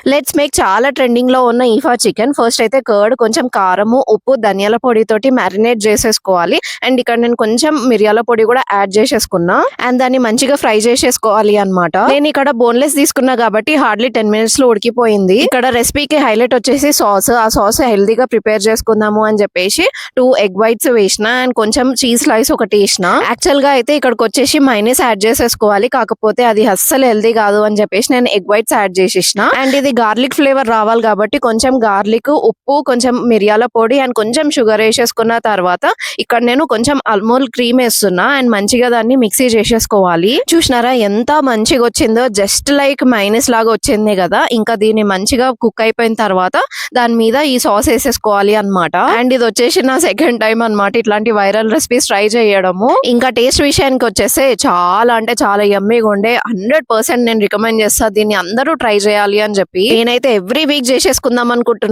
Let's make చాలా trending లో ఉన్న ఈఫా చికెన్. ఫస్ట్ అయితే కర్డ్, కొంచెం కారము, ఉప్పు, ధనియాల పొడి తోటి మ్యారినేట్ చేసేసుకోవాలి. అండ్ ఇక్కడ నేను కొంచెం మిరియాల పొడి కూడా యాడ్ చేసేసుకున్నా. అండ్ దాన్ని మంచిగా ఫ్రై చేసేసుకోవాలి అన్నమాట. నేను ఇక్కడ బోన్లెస్ తీసుకున్నా కాబట్టి హార్డ్లీ 10 మినిట్స్ లో ఉడికిపోయింది. ఇక్కడ రెసిపీకి హైలైట్ వచ్చేసి సాస్. ఆ సాస్ హెల్దీగా ప్రిపేర్ చేసుకుందాము అని చెప్పేసి 2 ఎగ్ వైట్స్ వేసిన అండ్ కొంచెం చీజ్ స్లైస్ ఒకటి వేసిన. యాక్చువల్ గా అయితే ఇక్కడికి వచ్చేసి మైనస్ యాడ్ చేసేసుకోవాలి, కాకపోతే అది అస్సలు హెల్దీ కాదు అని చెప్పేసి నేను ఎగ్ వైట్స్ యాడ్ చేసేసిన. అండ్ ఇది గార్లిక్ ఫ్లేవర్ రావాలి కాబట్టి కొంచెం గార్లిక్, ఉప్పు, కొంచెం మిరియాల పొడి అండ్ కొంచెం షుగర్ వేసేసుకున్న తర్వాత ఇక్కడ నేను కొంచెం అల్మోల్ క్రీమ్ వేస్తున్నా అండ్ మంచిగా దాన్ని మిక్సీ చేసేసుకోవాలి. చూసినారా ఎంత మంచిగా వచ్చిందో, జస్ట్ లైక్ మైనస్ లాగా వచ్చింది కదా. ఇంకా దీన్ని మంచిగా కుక్ అయిపోయిన తర్వాత దాని మీద ఈ సాస్ వేసేసుకోవాలి అన్నమాట. అండ్ ఇది వచ్చేసి నా సెకండ్ టైం అన్నమాట ఇట్లాంటి వైరల్ రెసిపీస్ ట్రై చేయడము. ఇంకా టేస్ట్ విషయానికి వచ్చేస్తే చాలా అంటే చాలా యమ్మీగా ఉండే. 100% నేను రికమెండ్ చేస్తా దీన్ని అందరూ ట్రై చేయాలి అని చెప్పి. నేనైతే ఎవ్రీ వీక్ చేసేసుకుందాం అనుకుంటున్నాను.